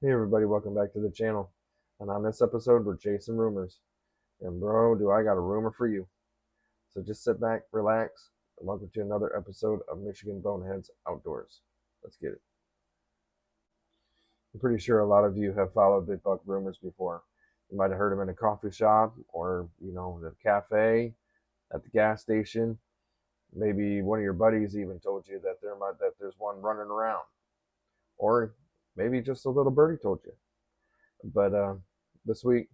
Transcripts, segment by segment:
Hey everybody, welcome back to the channel. And on this episode, we're chasing rumors. And bro, do I got a rumor for you. So just sit back, relax, and welcome to another episode of Michigan Boneheads Outdoors. Let's get it. I'm pretty sure a lot of you have followed big buck rumors before. You might have heard them in a coffee shop or, the cafe, at the gas station. Maybe one of your buddies even told you that there's one running around. Or maybe just a little birdie told you. But this week,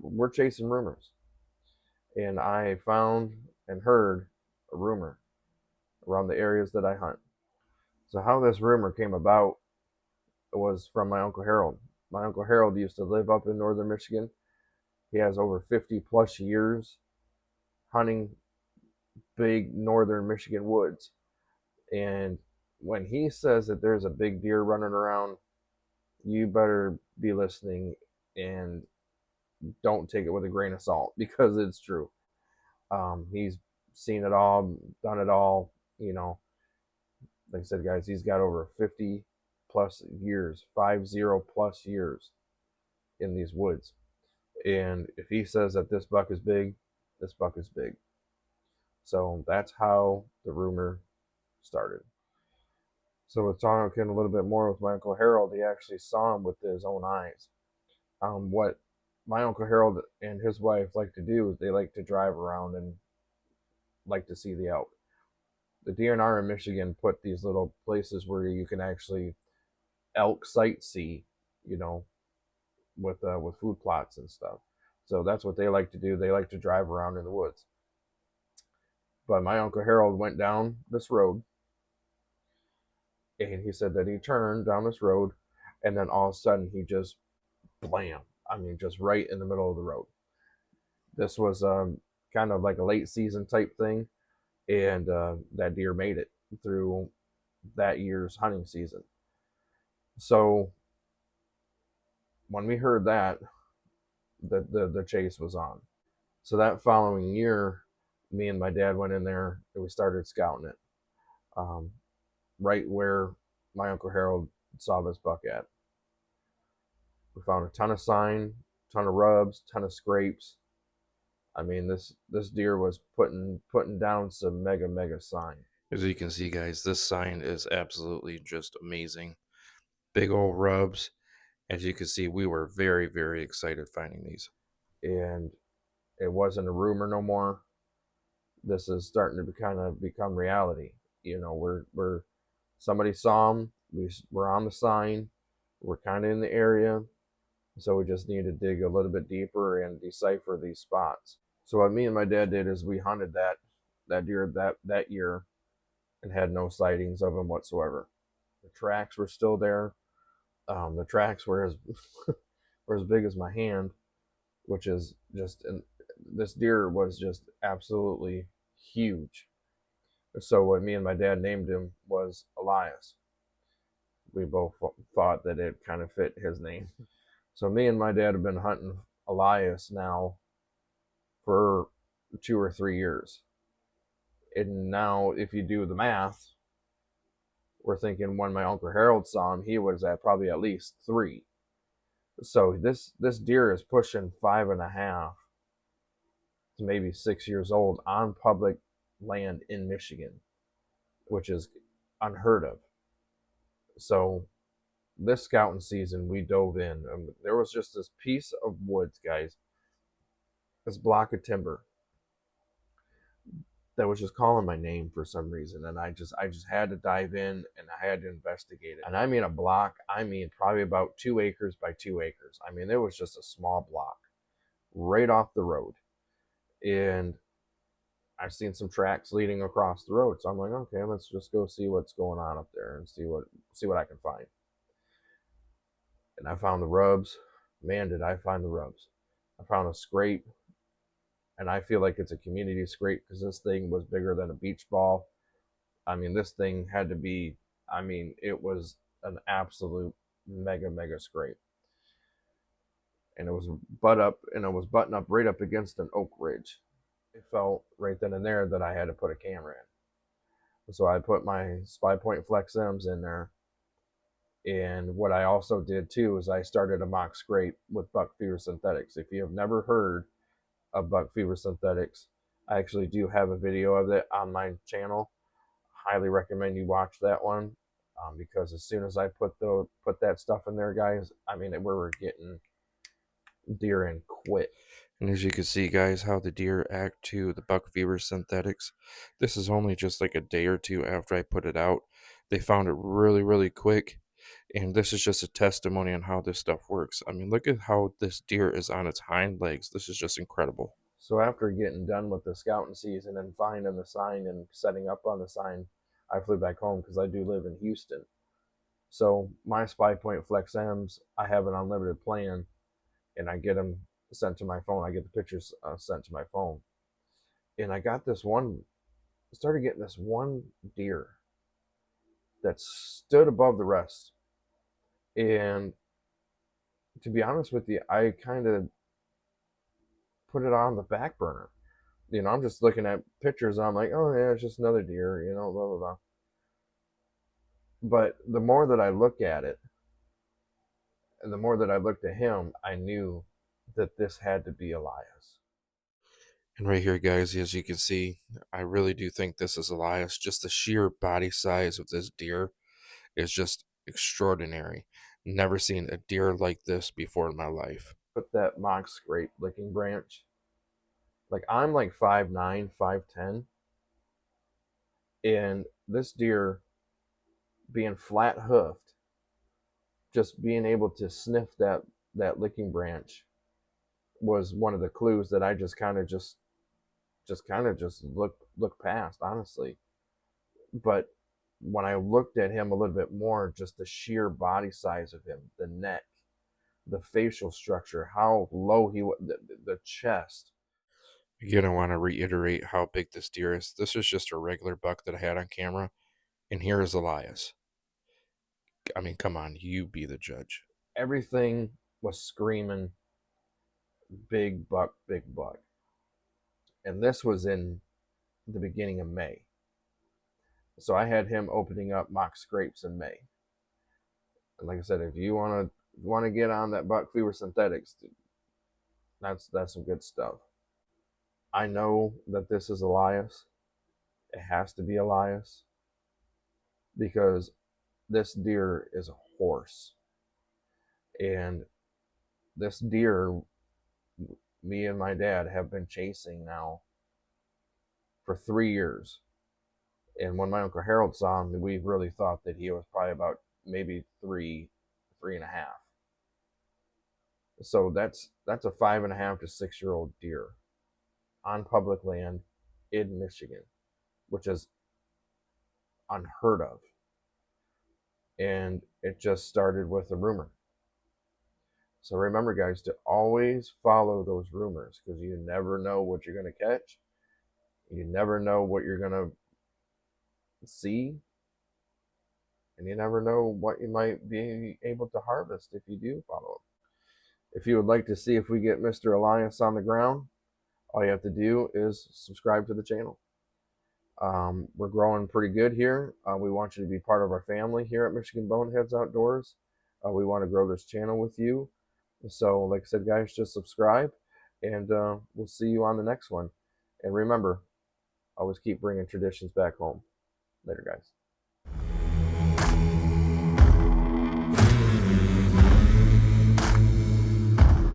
we're chasing rumors. And I found and heard a rumor around the areas that I hunt. So, how this rumor came about was from my Uncle Harold. My Uncle Harold used to live up in northern Michigan. He has over 50 plus years hunting big northern Michigan woods. And when he says that there's a big deer running around, you better be listening and don't take it with a grain of salt because it's true. He's seen it all, done it all. Like I said, guys, he's got over 50 plus years, 50 plus years in these woods. And if he says that this buck is big, this buck is big. So that's how the rumor started. So with talking a little bit more with my Uncle Harold, he actually saw him with his own eyes. What my Uncle Harold and his wife like to do is they like to drive around and like to see the elk. The DNR in Michigan put these little places where you can actually elk sightsee, you know, with food plots and stuff. So that's what they like to do. They like to drive around in the woods. But my Uncle Harold went down this road, and he said that he turned down this road, and then all of a sudden he just blam. I mean, just right in the middle of the road. This was kind of like a late season type thing, and that deer made it through that year's hunting season. So when we heard that, the chase was on. So that following year, me and my dad went in there and we started scouting it, um, right where my Uncle Harold saw this buck at. We found a ton of sign, ton of rubs, ton of scrapes. I mean, this deer was putting down some mega sign. As you can see, guys, this sign is absolutely just amazing. Big old rubs. As you can see, we were very excited finding these. And it wasn't a rumor no more. This is starting to kind of become reality. We're somebody saw them. We're on the sign. We're kind of in the area, so we just need to dig a little bit deeper and decipher these spots. So what me and my dad did is we hunted that deer that year and had no sightings of him whatsoever. The tracks were still there. The tracks were as were as big as my hand, which is just this deer was just absolutely huge. So what me and my dad named him was Elias. We both thought that it kind of fit his name. So me and my dad have been hunting Elias now for 2 or 3 years. And now if you do the math, we're thinking when my Uncle Harold saw him, he was at probably at least 3. So this deer is pushing 5.5 to maybe 6 years old on public land in Michigan, which is unheard of. So this scouting season, we dove in. There was just this piece of woods, guys, this block of timber that was just calling my name for some reason, and I just had to dive in and I had to investigate it. And I mean a block. I mean probably about 2 acres by 2 acres. I mean, it was just a small block right off the road, and I've seen some tracks leading across the road. So I'm like, okay, let's just go see what's going on up there and see what I can find. And I found the rubs. Man, did I find the rubs. I found a scrape, and I feel like it's a community scrape because this thing was bigger than a beach ball. I mean, this thing had to be, it was an absolute mega scrape. And it was button up right up against an oak ridge. It felt right then and there that I had to put a camera in. So I put my Spy Point Flex M's in there, And what I also did too is I started a mock scrape with buck fever synthetics. If you have never heard of buck fever synthetics, I actually do have a video of it on my channel. Highly recommend you watch that one, because as soon as I put that stuff in there, guys, I mean, we were getting deer in quick. And as you can see, guys, how the deer act to the buck fever synthetics. This is only just like a day or two after I put it out. They found it really, really quick. And this is just a testimony on how this stuff works. I mean, look at how this deer is on its hind legs. This is just incredible. So after getting done with the scouting season and finding the sign and setting up on the sign, I flew back home because I do live in Houston. So my Spy Point Flex M's, I have an unlimited plan, and I get them sent to my phone. I get the pictures sent to my phone. And I got this one, started getting this one deer that stood above the rest. And to be honest with you, I kind of put it on the back burner. You know, I'm just looking at pictures and I'm like, oh yeah, it's just another deer, you know, blah, blah, blah. But the more that I look at it, and the more that I looked at him, I knew that this had to be Elias. And right here, guys, as you can see, I really do think this is Elias. Just the sheer body size of this deer is just extraordinary. Never seen a deer like this before in my life. Put that mock scrape licking branch. Like, I'm like 5'9", 5'10", and this deer being flat hoofed, just being able to sniff that licking branch was one of the clues that I just kind of look past, honestly. But when I looked at him a little bit more, just the sheer body size of him, the neck, the facial structure, how low he was, the chest. Again, I want to reiterate how big this deer is. This is just a regular buck that I had on camera, and here is Elias. I mean, come on, you be the judge. Everything was screaming, big buck, big buck. And this was in the beginning of May. So I had him opening up mock scrapes in May. And like I said, if you want to get on that buck fever synthetics, that's some good stuff. I know that this is Elias. It has to be Elias, because this deer is a horse. And this deer, me and my dad have been chasing now for 3 years. And when my Uncle Harold saw him, we really thought that he was probably about maybe three and a half. So that's a 5.5 to 6 year old deer on public land in Michigan, which is unheard of. And it just started with a rumor. So remember, guys, to always follow those rumors, because you never know what you're going to catch. You never know what you're going to see. And you never know what you might be able to harvest if you do follow them. If you would like to see if we get Mr. Elias on the ground, all you have to do is subscribe to the channel. We're growing pretty good here. We want you to be part of our family here at Michigan Boneheads Outdoors. We want to grow this channel with you. So like I said, guys, just subscribe, and we'll see you on the next one. And remember, always keep bringing traditions back home. Later, guys.